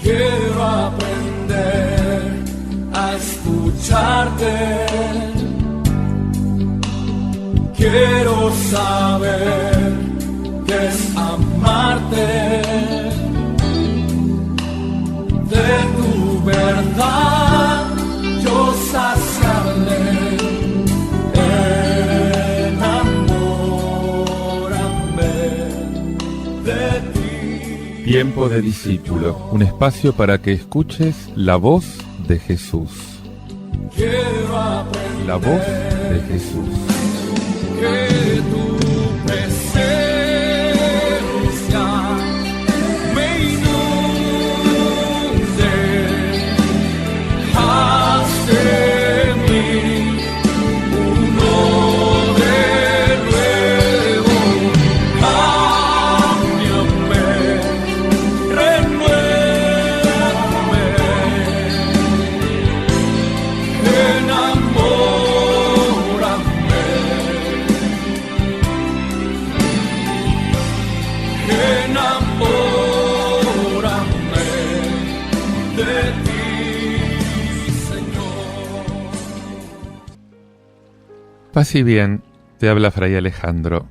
Quiero aprender a escucharte. Quiero saber qué es amarte. De tu verdad yo saciarme. Enamórame de ti. Tiempo de discípulo, un espacio para que escuches la voz de Jesús. Quiero aprender La voz de Jesús. que tu presencia me inunde. Haz de mí uno de nuevo. Cámbiame, renuévame. Enamórame de ti, Señor. Paz y bien, te habla Fray Alejandro.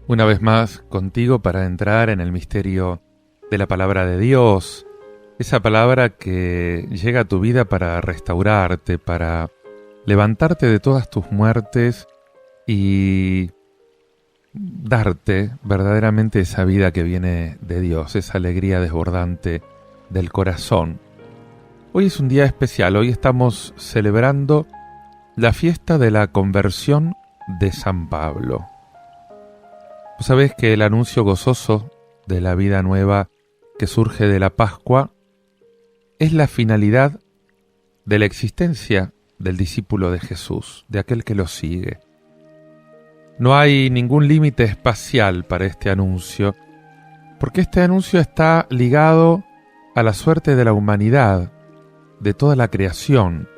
Una vez más contigo para entrar en el misterio de la palabra de Dios. Esa palabra que llega a tu vida para restaurarte, para levantarte de todas tus muertes y darte verdaderamente esa vida que viene de Dios, esa alegría desbordante del corazón. Hoy es un día especial, hoy estamos celebrando la fiesta de la conversión de San Pablo. Vos sabés que el anuncio gozoso de la vida nueva que surge de la Pascua es la finalidad de la existencia del discípulo de Jesús, de aquel que lo sigue. No hay ningún límite espacial para este anuncio, porque este anuncio está ligado a la suerte de la humanidad, de toda la creación.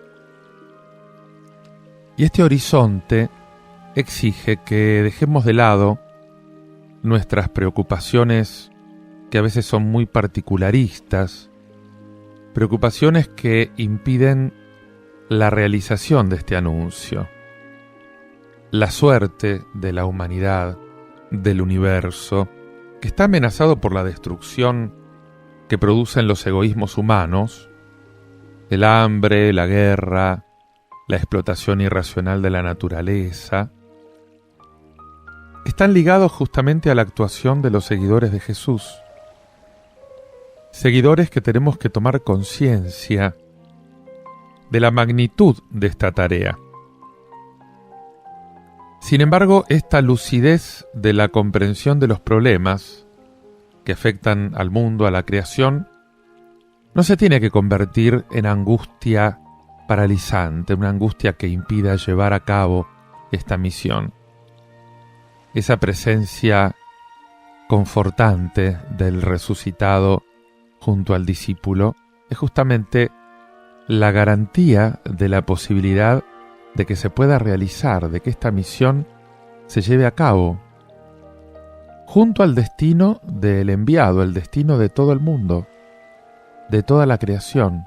Y este horizonte exige que dejemos de lado nuestras preocupaciones, que a veces son muy particularistas, preocupaciones que impiden la realización de este anuncio. La suerte de la humanidad, del universo, que está amenazado por la destrucción que producen los egoísmos humanos, el hambre, la guerra, la explotación irracional de la naturaleza, están ligados justamente a la actuación de los seguidores de Jesús. Seguidores que tenemos que tomar conciencia de la magnitud de esta tarea. Sin embargo, esta lucidez de la comprensión de los problemas que afectan al mundo, a la creación, no se tiene que convertir en angustia paralizante, una angustia que impida llevar a cabo esta misión. Esa presencia confortante del resucitado junto al discípulo es justamente la garantía de la posibilidad de que se pueda realizar, de que esta misión se lleve a cabo, junto al destino del enviado, el destino de todo el mundo, de toda la creación.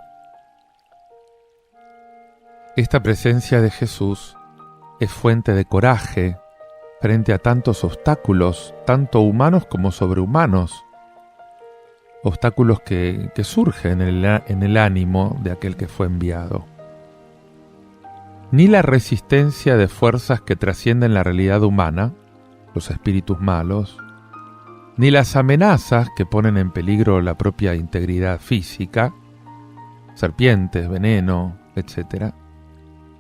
Esta presencia de Jesús es fuente de coraje frente a tantos obstáculos, tanto humanos como sobrehumanos, obstáculos que surgen en el ánimo de aquel que fue enviado. Ni la resistencia de fuerzas que trascienden la realidad humana, los espíritus malos, ni las amenazas que ponen en peligro la propia integridad física, serpientes, veneno, etc.,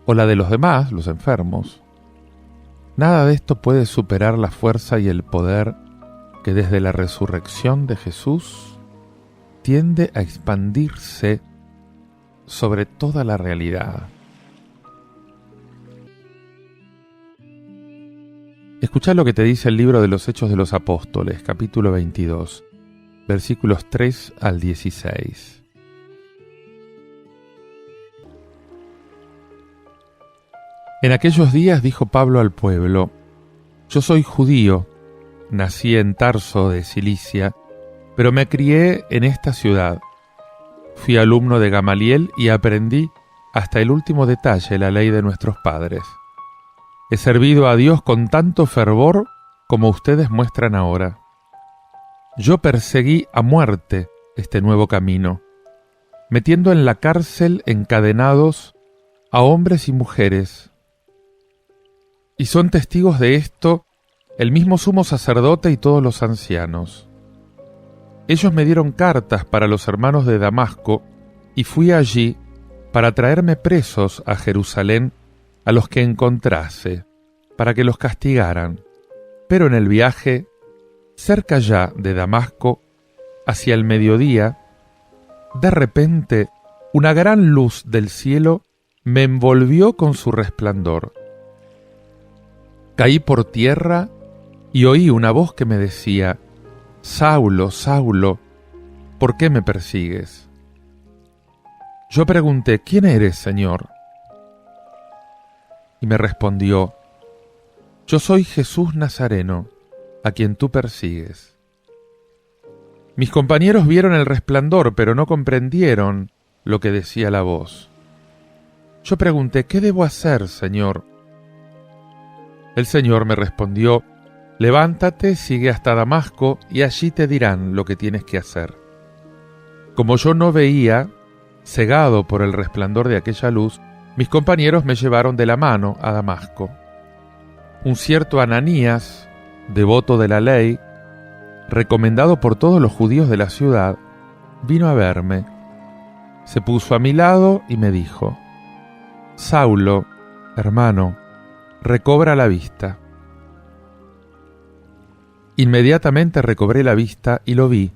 o la de los demás, los enfermos. Nada de esto puede superar la fuerza y el poder que desde la resurrección de Jesús tiende a expandirse sobre toda la realidad. Escuchá lo que te dice el libro de los Hechos de los Apóstoles, capítulo 22, versículos 3 al 16. En aquellos días dijo Pablo al pueblo: Yo soy judío, nací en Tarso de Cilicia, pero me crié en esta ciudad, Fui alumno de Gamaliel y aprendí hasta el último detalle la ley de nuestros padres. He servido a Dios con tanto fervor como ustedes muestran ahora. Yo perseguí a muerte este nuevo camino, metiendo en la cárcel encadenados a hombres y mujeres. Y son testigos de esto el mismo sumo sacerdote y todos los ancianos. Ellos me dieron cartas para los hermanos de Damasco y fui allí para traerme presos a Jerusalén a los que encontrase, para que los castigaran. Pero en el viaje, cerca ya de Damasco, hacia el mediodía, de repente una gran luz del cielo me envolvió con su resplandor. Caí por tierra y oí una voz que me decía: «Saulo, Saulo, ¿por qué me persigues?». Yo pregunté: «¿Quién eres, Señor?». Y me respondió: «Yo soy Jesús Nazareno, a quien tú persigues». Mis compañeros vieron el resplandor, pero no comprendieron lo que decía la voz. Yo pregunté: «¿Qué debo hacer, Señor?». El Señor me respondió: «Levántate, sigue hasta Damasco, y allí te dirán lo que tienes que hacer». Como yo no veía, cegado por el resplandor de aquella luz, mis compañeros me llevaron de la mano a Damasco. Un cierto Ananías, devoto de la ley, recomendado por todos los judíos de la ciudad, vino a verme. Se puso a mi lado y me dijo: «Saulo, hermano, recobra la vista». Inmediatamente recobré la vista y lo vi.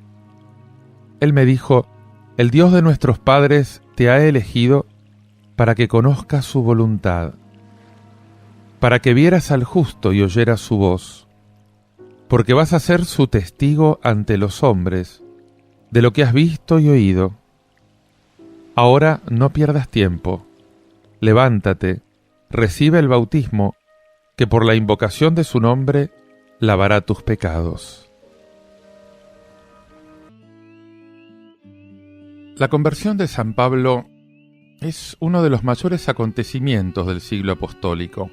Él me dijo: «El Dios de nuestros padres te ha elegido para que conozcas su voluntad, para que vieras al justo y oyeras su voz, porque vas a ser su testigo ante los hombres de lo que has visto y oído. Ahora no pierdas tiempo, levántate, recibe el bautismo, que por la invocación de su nombre lavará tus pecados». La conversión de San Pablo es uno de los mayores acontecimientos del siglo apostólico.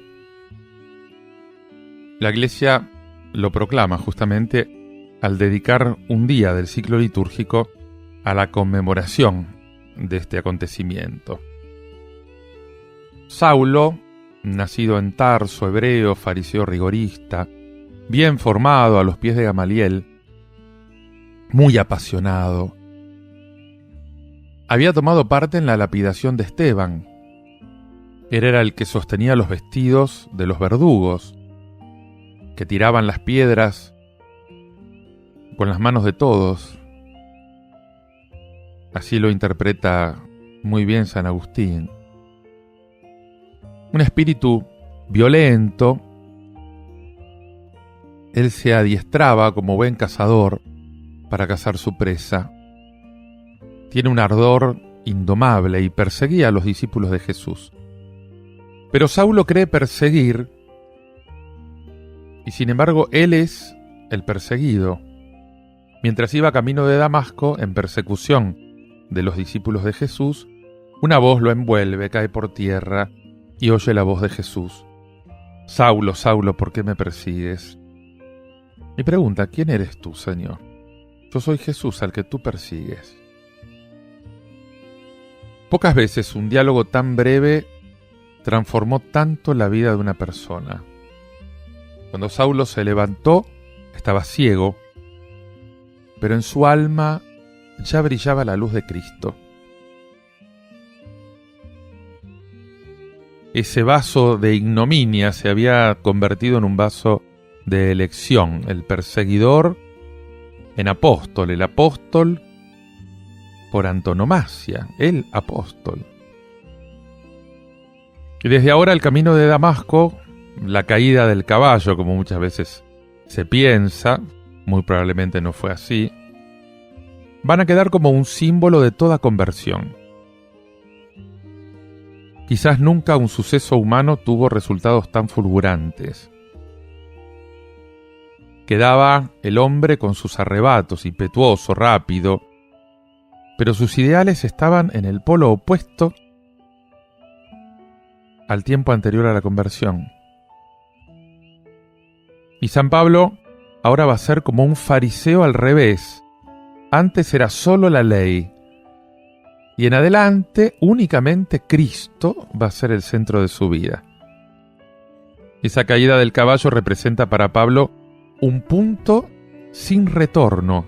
La Iglesia lo proclama justamente al dedicar un día del ciclo litúrgico a la conmemoración de este acontecimiento. Saulo, nacido en Tarso, hebreo, fariseo rigorista, bien formado a los pies de Gamaliel, muy apasionado, había tomado parte en la lapidación de Esteban. Él era el que sostenía los vestidos de los verdugos, que tiraban las piedras con las manos de todos. Así lo interpreta muy bien San Agustín. Un espíritu violento, él se adiestraba como buen cazador para cazar su presa. Tiene un ardor indomable y perseguía a los discípulos de Jesús. Pero Saulo cree perseguir, y sin embargo él es el perseguido. Mientras iba camino de Damasco en persecución de los discípulos de Jesús, una voz lo envuelve, cae por tierra y oye la voz de Jesús: «Saulo, Saulo, ¿por qué me persigues?». Y pregunta: «¿Quién eres tú, Señor?». «Yo soy Jesús al que tú persigues». Pocas veces un diálogo tan breve transformó tanto la vida de una persona. Cuando Saulo se levantó, estaba ciego, pero en su alma ya brillaba la luz de Cristo. Ese vaso de ignominia se había convertido en un vaso de elección, el perseguidor en apóstol, el apóstol por antonomasia, el apóstol. Y desde ahora el camino de Damasco, la caída del caballo, como muchas veces se piensa, muy probablemente no fue así, van a quedar como un símbolo de toda conversión. Quizás nunca un suceso humano tuvo resultados tan fulgurantes. Quedaba el hombre con sus arrebatos, impetuoso, rápido, pero sus ideales estaban en el polo opuesto al tiempo anterior a la conversión. Y San Pablo ahora va a ser como un fariseo al revés. Antes era solo la ley, y en adelante únicamente Cristo va a ser el centro de su vida. Esa caída del caballo representa para Pablo un punto sin retorno.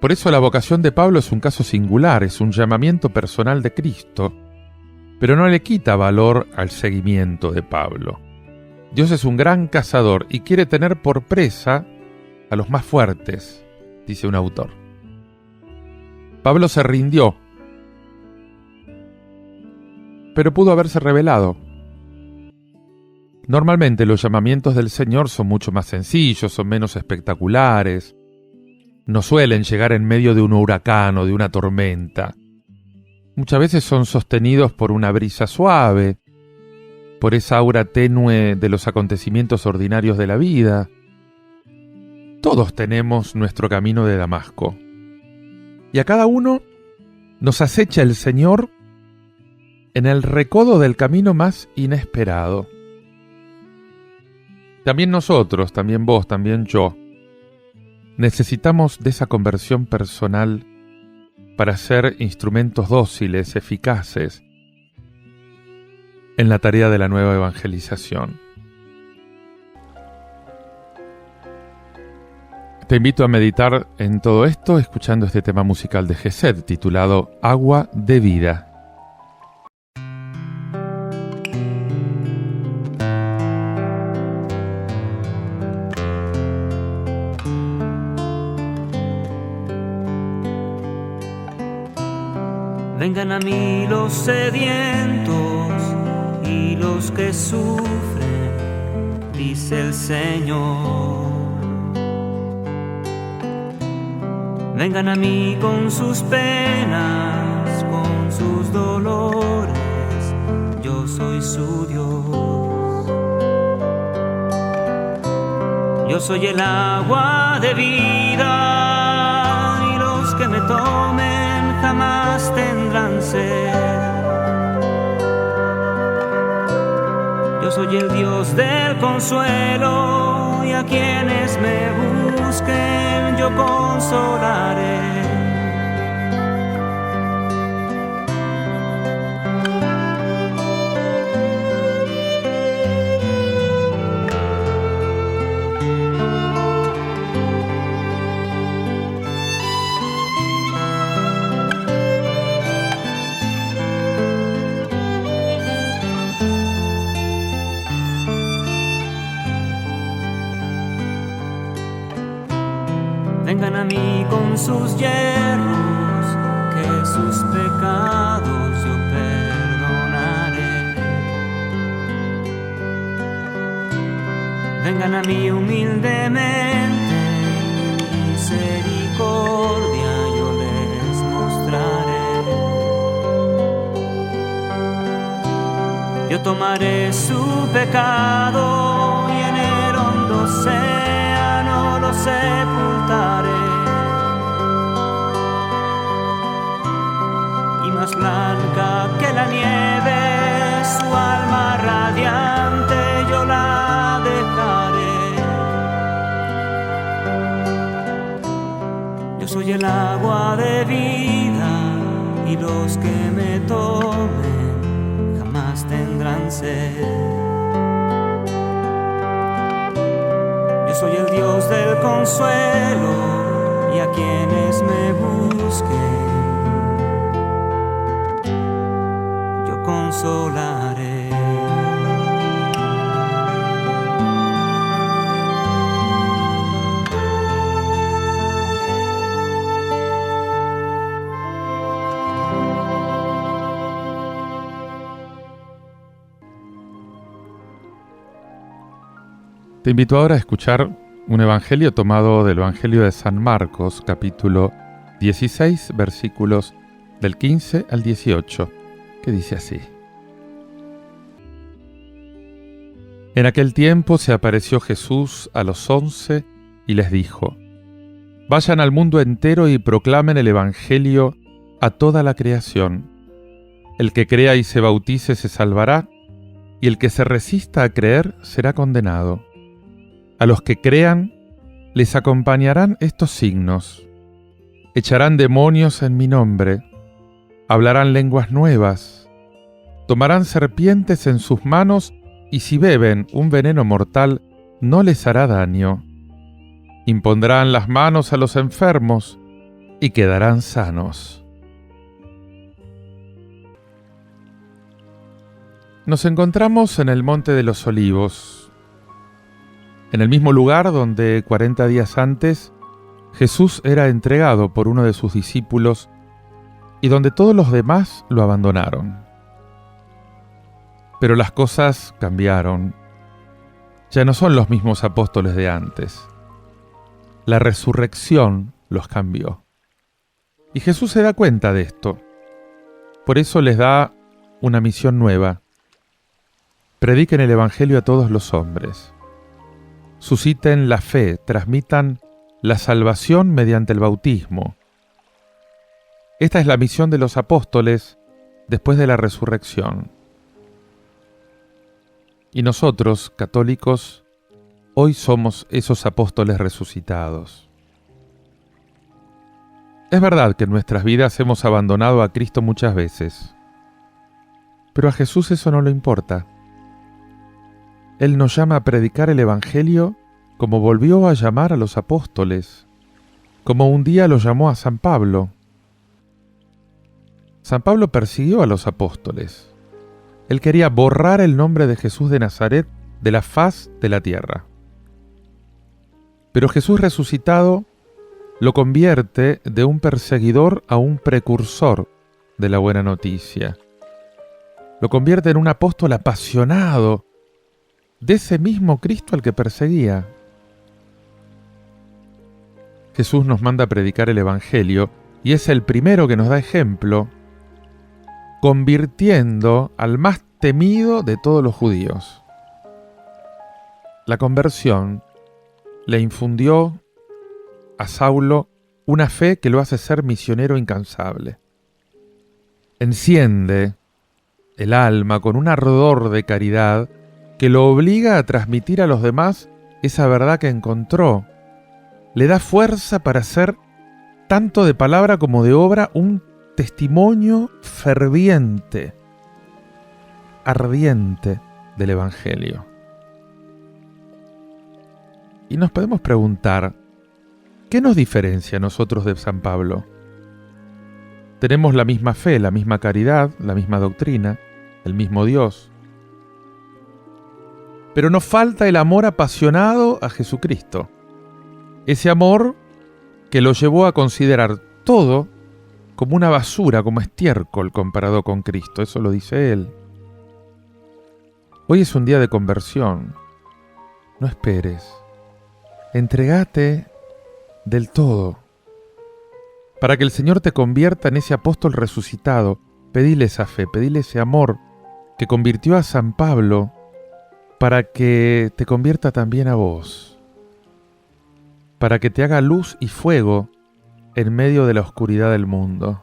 Por eso la vocación de Pablo es un caso singular, es un llamamiento personal de Cristo, pero no le quita valor al seguimiento de Pablo. Dios es un gran cazador y quiere tener por presa a los más fuertes, dice un autor. Pablo se rindió, pero pudo haberse rebelado. Normalmente los llamamientos del Señor son mucho más sencillos, son menos espectaculares. No suelen llegar en medio de un huracán o de una tormenta. Muchas veces son sostenidos por una brisa suave, por esa aura tenue de los acontecimientos ordinarios de la vida. Todos tenemos nuestro camino de Damasco. Y a cada uno nos acecha el Señor en el recodo del camino más inesperado. También nosotros, también vos, también yo, necesitamos de esa conversión personal para ser instrumentos dóciles, eficaces, en la tarea de la nueva evangelización. Te invito a meditar en todo esto escuchando este tema musical de Gesed titulado Agua de Vida. Vengan a mí los sedientos y los que sufren, dice el Señor. Vengan a mí con sus penas, con sus dolores, yo soy su Dios. Yo soy el agua de vida y los que me tomen jamás tendrán sed. Yo soy el Dios del consuelo y a quienes me busquen yo consolaré. Vengan a mí con sus hierros, que sus pecados yo perdonaré. Vengan a mí humildemente, misericordia yo les mostraré. Yo tomaré su pecado y en el hondo océano lo sepultaré. Y más blanca que la nieve, su alma radiante yo la dejaré. Yo soy el agua de vida y los que me tomen jamás tendrán sed. Yo soy el Dios del consuelo y a quienes me busquen yo consolaré. Te invito ahora a escuchar un evangelio tomado del Evangelio de San Marcos, capítulo 16, versículos del 15 al 18, que dice así. En aquel tiempo se apareció Jesús a los 11 y les dijo: Vayan al mundo entero y proclamen el Evangelio a toda la creación. El que crea y se bautice se salvará, y el que se resista a creer será condenado. A los que crean, les acompañarán estos signos. Echarán demonios en mi nombre, hablarán lenguas nuevas, tomarán serpientes en sus manos, y si beben un veneno mortal, no les hará daño. Impondrán las manos a los enfermos y quedarán sanos. Nos encontramos en el Monte de los Olivos, en el mismo lugar donde 40 días antes Jesús era entregado por uno de sus discípulos y donde todos los demás lo abandonaron. Pero las cosas cambiaron. Ya no son los mismos apóstoles de antes. La resurrección los cambió. Y Jesús se da cuenta de esto. Por eso les da una misión nueva. Prediquen el Evangelio a todos los hombres. Susciten la fe, transmitan la salvación mediante el bautismo. Esta es la misión de los apóstoles después de la resurrección. Y nosotros, católicos, hoy somos esos apóstoles resucitados. Es verdad que en nuestras vidas hemos abandonado a Cristo muchas veces, pero a Jesús eso no le importa. Él nos llama a predicar el Evangelio como volvió a llamar a los apóstoles, como un día lo llamó a San Pablo. San Pablo persiguió a los apóstoles. Él quería borrar el nombre de Jesús de Nazaret de la faz de la tierra. Pero Jesús resucitado lo convierte de un perseguidor a un precursor de la buena noticia. Lo convierte en un apóstol apasionado de ese mismo Cristo al que perseguía. Jesús nos manda a predicar el Evangelio y es el primero que nos da ejemplo, convirtiendo al más temido de todos los judíos. La conversión le infundió a Saulo una fe que lo hace ser misionero incansable. Enciende el alma con un ardor de caridad que lo obliga a transmitir a los demás esa verdad que encontró. Le da fuerza para hacer, tanto de palabra como de obra, un testimonio ferviente, ardiente del Evangelio. Y nos podemos preguntar, ¿qué nos diferencia a nosotros de San Pablo? Tenemos la misma fe, la misma caridad, la misma doctrina, el mismo Dios. Pero nos falta el amor apasionado a Jesucristo. Ese amor que lo llevó a considerar todo como una basura, como estiércol comparado con Cristo. Eso lo dice Él. Hoy es un día de conversión. No esperes. Entregate del todo. Para que el Señor te convierta en ese apóstol resucitado, pedile esa fe, pedile ese amor que convirtió a San Pablo para que te convierta también a vos. Para que te haga luz y fuego en medio de la oscuridad del mundo.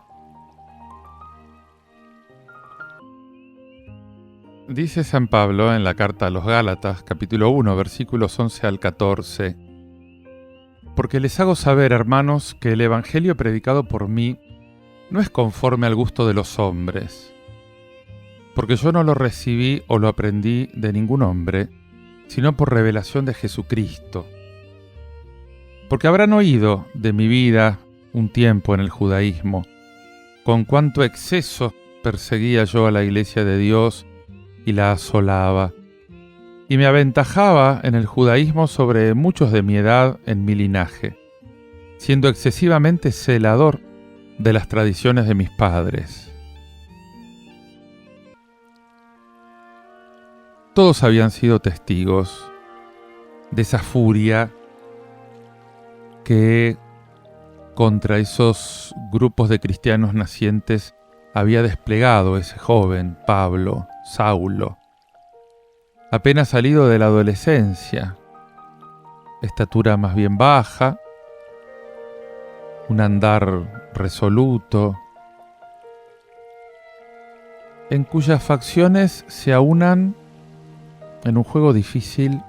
Dice San Pablo en la carta a los Gálatas, capítulo 1, versículos 11 al 14, porque les hago saber, hermanos, que el Evangelio predicado por mí no es conforme al gusto de los hombres, porque yo no lo recibí o lo aprendí de ningún hombre, sino por revelación de Jesucristo. Porque habrán oído de mi vida un tiempo en el judaísmo, con cuánto exceso perseguía yo a la iglesia de Dios y la asolaba, y me aventajaba en el judaísmo sobre muchos de mi edad en mi linaje, siendo excesivamente celador de las tradiciones de mis padres. Todos habían sido testigos de esa furia que contra esos grupos de cristianos nacientes había desplegado ese joven Pablo, Saulo, apenas salido de la adolescencia, estatura más bien baja, un andar resoluto, en cuyas facciones se aunan, en un juego difícil,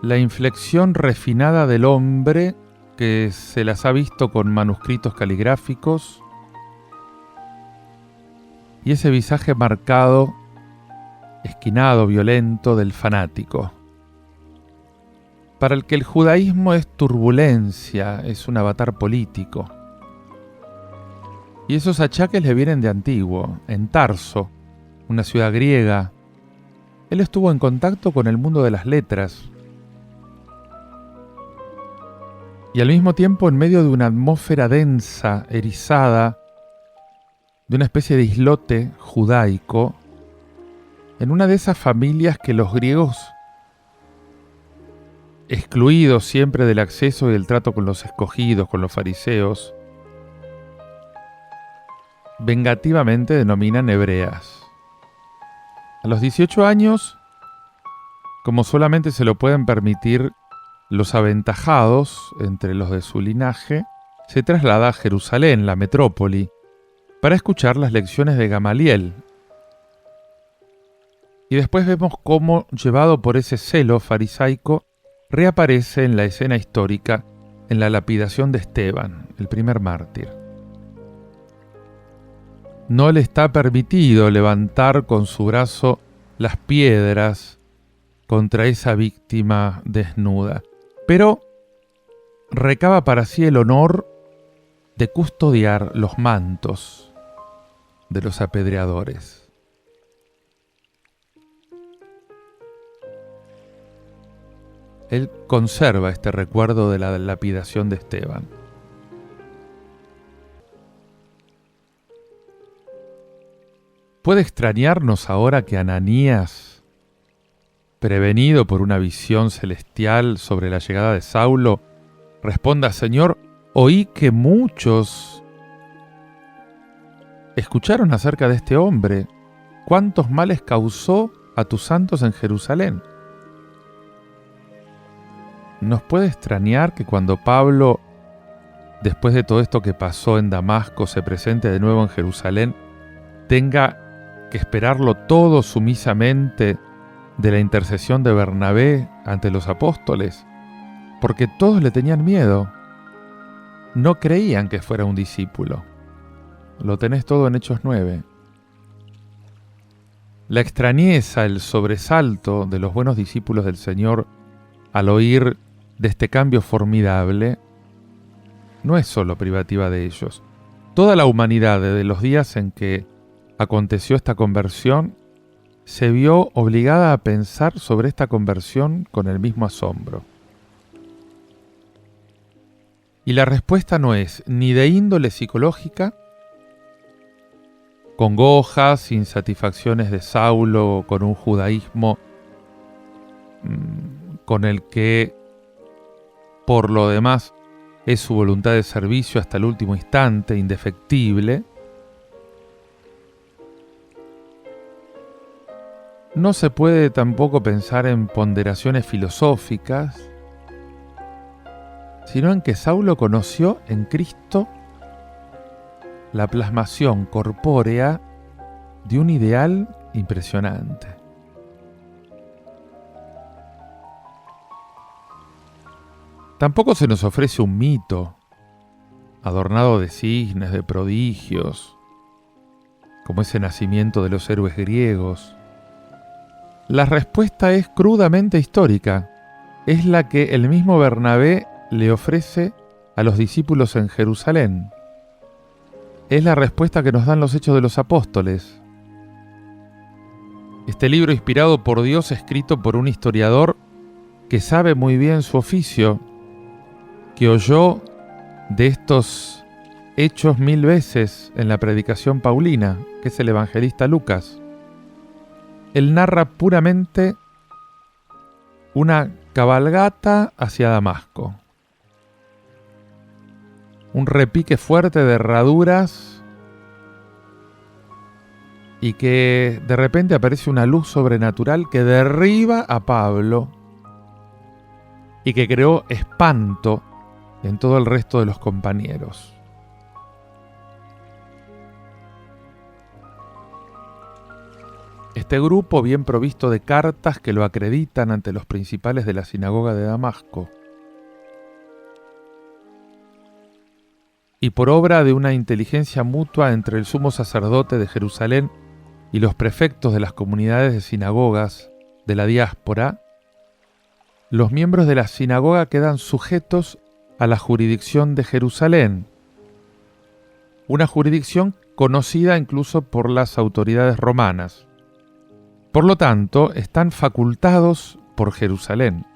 la inflexión refinada del hombre que se las ha visto con manuscritos caligráficos y ese visaje marcado, esquinado, violento del fanático, para el que el judaísmo es turbulencia, es un avatar político. Y esos achaques le vienen de antiguo. En Tarso, una ciudad griega, él estuvo en contacto con el mundo de las letras. Y al mismo tiempo, en medio de una atmósfera densa, erizada, de una especie de islote judaico, en una de esas familias que los griegos, excluidos siempre del acceso y del trato con los escogidos, con los fariseos, vengativamente denominan hebreas. A los 18 años, como solamente se lo pueden permitir los aventajados entre los de su linaje, se traslada a Jerusalén, la metrópoli, para escuchar las lecciones de Gamaliel. Y después vemos cómo, llevado por ese celo farisaico, reaparece en la escena histórica en la lapidación de Esteban, el primer mártir. No le está permitido levantar con su brazo las piedras contra esa víctima desnuda, pero recaba para sí el honor de custodiar los mantos de los apedreadores. Él conserva este recuerdo de la lapidación de Esteban. ¿Puede extrañarnos ahora que Ananías, prevenido por una visión celestial sobre la llegada de Saulo, responda: Señor, oí que muchos escucharon acerca de este hombre? ¿Cuántos males causó a tus santos en Jerusalén? ¿Nos puede extrañar que cuando Pablo, después de todo esto que pasó en Damasco, se presente de nuevo en Jerusalén, tenga que esperarlo todo sumisamente de la intercesión de Bernabé ante los apóstoles? Porque todos le tenían miedo. No creían que fuera un discípulo. Lo tenés todo en Hechos 9. La extrañeza, el sobresalto de los buenos discípulos del Señor al oír de este cambio formidable no es solo privativa de ellos. Toda la humanidad, desde los días en que aconteció esta conversión, se vio obligada a pensar sobre esta conversión con el mismo asombro. Y la respuesta no es ni de índole psicológica, congojas, insatisfacciones de Saulo con un judaísmo con el que, por lo demás, es su voluntad de servicio hasta el último instante, indefectible. No se puede tampoco pensar en ponderaciones filosóficas, sino en que Saulo conoció en Cristo la plasmación corpórea de un ideal impresionante. Tampoco se nos ofrece un mito adornado de cisnes, de prodigios, como ese nacimiento de los héroes griegos. La respuesta es crudamente histórica. Es la que el mismo Bernabé le ofrece a los discípulos en Jerusalén. Es la respuesta que nos dan los Hechos de los Apóstoles. Este libro inspirado por Dios, escrito por un historiador que sabe muy bien su oficio, que oyó de estos hechos 1000 veces en la predicación paulina, que es el evangelista Lucas. Él narra puramente una cabalgata hacia Damasco. Un repique fuerte de herraduras y que de repente aparece una luz sobrenatural que derriba a Pablo y que creó espanto en todo el resto de los compañeros. Este grupo, bien provisto de cartas que lo acreditan ante los principales de la sinagoga de Damasco, y por obra de una inteligencia mutua entre el sumo sacerdote de Jerusalén y los prefectos de las comunidades de sinagogas de la diáspora, los miembros de la sinagoga quedan sujetos a la jurisdicción de Jerusalén, una jurisdicción conocida incluso por las autoridades romanas. Por lo tanto, están facultados por Jerusalén.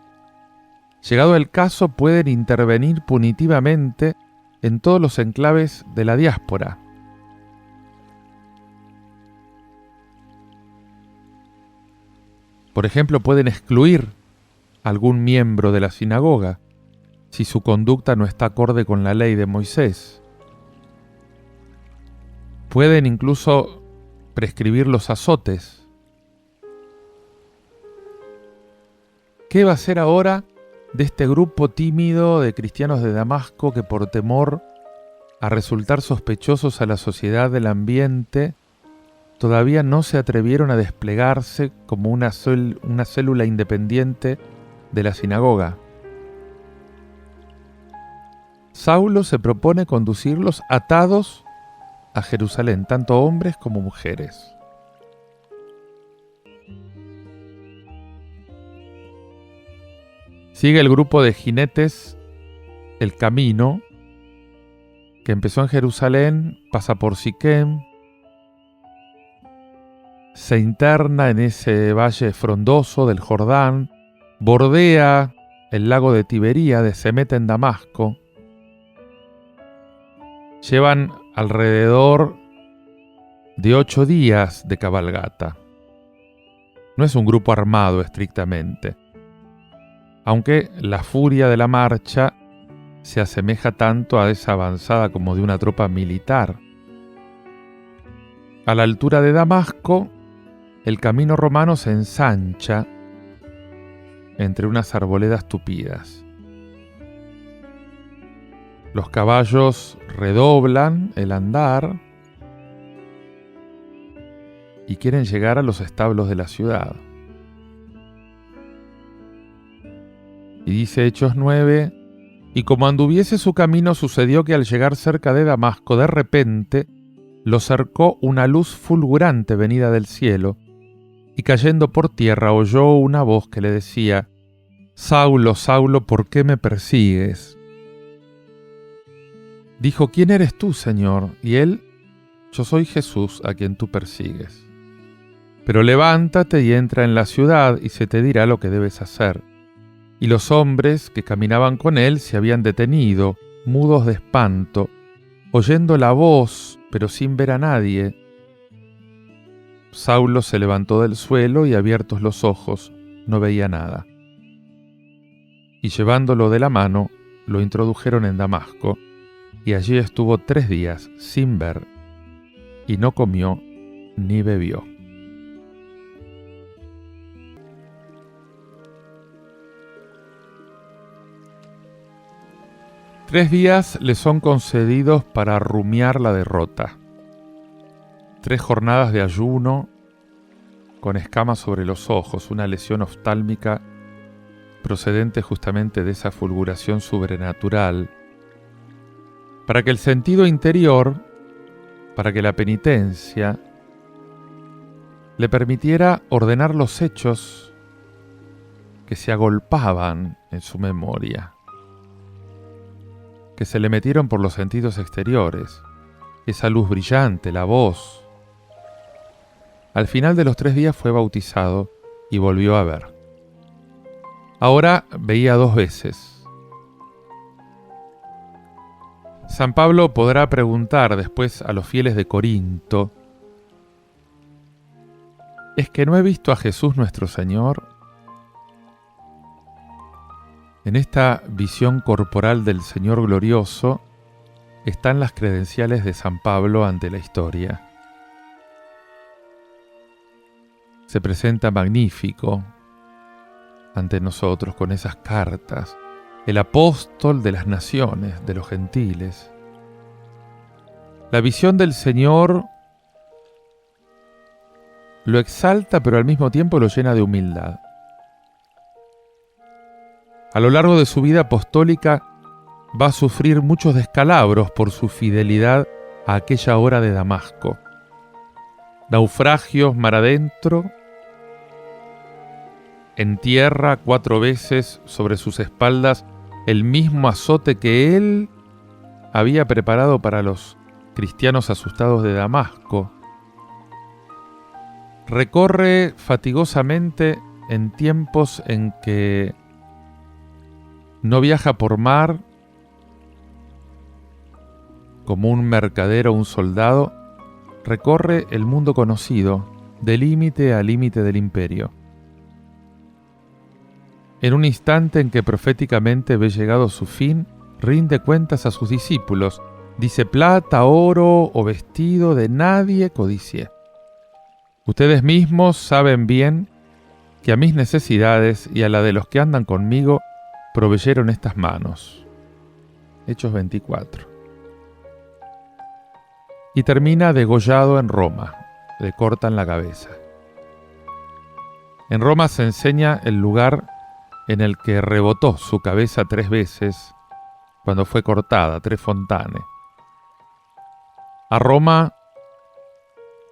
Llegado el caso, pueden intervenir punitivamente en todos los enclaves de la diáspora. Por ejemplo, pueden excluir a algún miembro de la sinagoga si su conducta no está acorde con la ley de Moisés. Pueden incluso prescribir los azotes. ¿Qué va a hacer ahora de este grupo tímido de cristianos de Damasco que por temor a resultar sospechosos a la sociedad del ambiente todavía no se atrevieron a desplegarse como una célula independiente de la sinagoga? Saulo se propone conducirlos atados a Jerusalén, tanto hombres como mujeres. Sigue el grupo de jinetes el camino que empezó en Jerusalén, pasa por Siquem, se interna en ese valle frondoso del Jordán, bordea el lago de Tiberíades, se mete en Damasco. Llevan alrededor de 8 días de cabalgata. No es un grupo armado estrictamente, aunque la furia de la marcha se asemeja tanto a esa avanzada como de una tropa militar. A la altura de Damasco, el camino romano se ensancha entre unas arboledas tupidas. Los caballos redoblan el andar y quieren llegar a los establos de la ciudad. Y dice Hechos 9, y como anduviese su camino, sucedió que al llegar cerca de Damasco, de repente, lo cercó una luz fulgurante venida del cielo, y cayendo por tierra oyó una voz que le decía, Saulo, Saulo, ¿por qué me persigues? Dijo, ¿quién eres tú, Señor? Y él, yo soy Jesús, a quien tú persigues. Pero levántate y entra en la ciudad, y se te dirá lo que debes hacer. Y los hombres que caminaban con él se habían detenido, mudos de espanto, oyendo la voz, pero sin ver a nadie. Saulo se levantó del suelo y abiertos los ojos, no veía nada. Y llevándolo de la mano, lo introdujeron en Damasco, y allí estuvo 3 días sin ver, y no comió ni bebió. Tres días le son concedidos para rumiar la derrota. 3 jornadas de ayuno, con escamas sobre los ojos, una lesión oftálmica procedente justamente de esa fulguración sobrenatural, para que el sentido interior, para que la penitencia, le permitiera ordenar los hechos que se agolpaban en su memoria, que se le metieron por los sentidos exteriores, esa luz brillante, la voz. Al final de los 3 días fue bautizado y volvió a ver. Ahora veía 2 veces. San Pablo podrá preguntar después a los fieles de Corinto, ¿es que no he visto a Jesús nuestro Señor? En esta visión corporal del Señor glorioso están las credenciales de San Pablo ante la historia. Se presenta magnífico ante nosotros con esas cartas, el apóstol de las naciones, de los gentiles. La visión del Señor lo exalta, pero al mismo tiempo lo llena de humildad. A lo largo de su vida apostólica va a sufrir muchos descalabros por su fidelidad a aquella hora de Damasco. Naufragios mar adentro, en tierra 4 veces sobre sus espaldas el mismo azote que él había preparado para los cristianos asustados de Damasco. Recorre fatigosamente en tiempos en que no viaja por mar como un mercader o un soldado, recorre el mundo conocido, de límite a límite del imperio. En un instante en que proféticamente ve llegado su fin, rinde cuentas a sus discípulos. Dice: plata, oro o vestido de nadie codicié. Ustedes mismos saben bien que a mis necesidades y a la de los que andan conmigo proveyeron estas manos. Hechos 24. Y termina degollado en Roma. Le cortan la cabeza. En Roma se enseña el lugar en el que rebotó su cabeza 3 veces cuando fue cortada, 3 fontanes. A Roma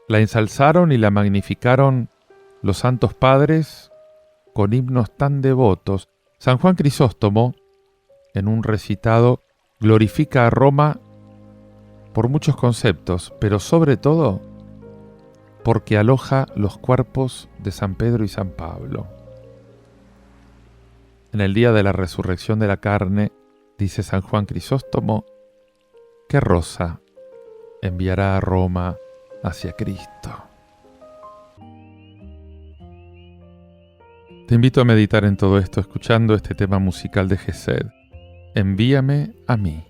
la ensalzaron y la magnificaron los santos padres con himnos tan devotos. San Juan Crisóstomo, en un recitado, glorifica a Roma por muchos conceptos, pero sobre todo porque aloja los cuerpos de San Pedro y San Pablo. En el día de la resurrección de la carne, dice San Juan Crisóstomo, ¿qué rosa enviará a Roma hacia Cristo? Te invito a meditar en todo esto escuchando este tema musical de Gesed. Envíame a mí.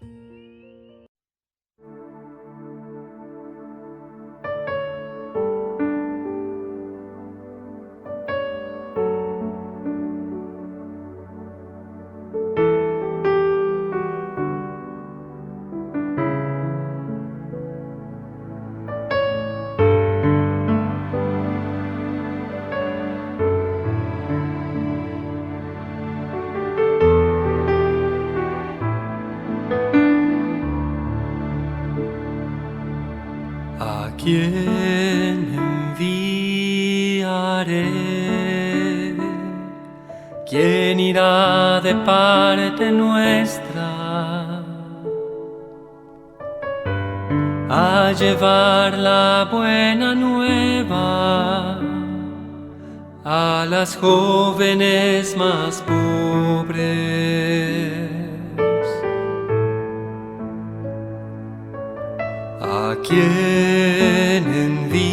¿A quién enviaré? ¿Quién irá de parte nuestra a llevar la buena nueva a las jóvenes más pobres? ¿A quién enviaré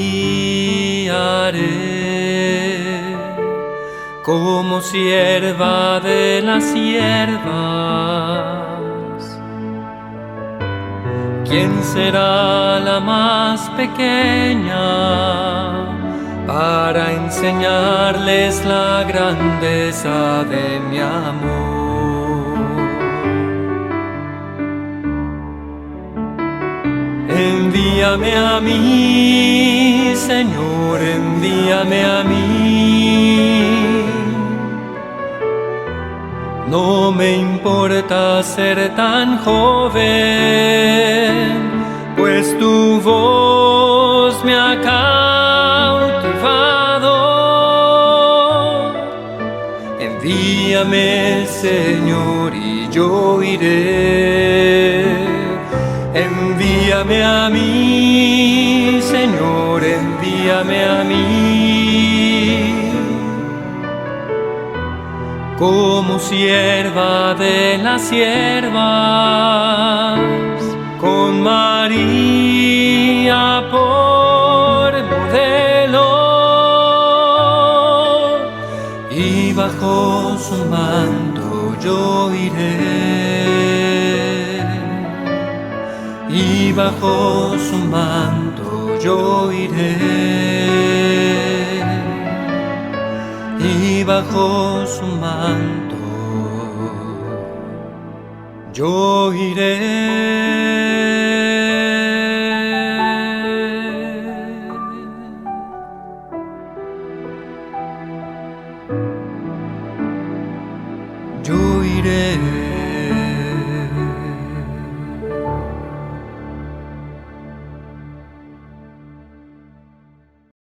como sierva de las siervas? ¿Quién será la más pequeña para enseñarles la grandeza de mi amor? Envíame a mí, Señor, envíame a mí. No me importa ser tan joven, pues tu voz me ha cautivado. Envíame, Señor, y yo iré. Envíame a mí, Señor, envíame a mí, como sierva de las siervas, con María por modelo, y bajo su manto yo iré. Y bajo su manto yo iré, y bajo su manto Yo iré, yo iré.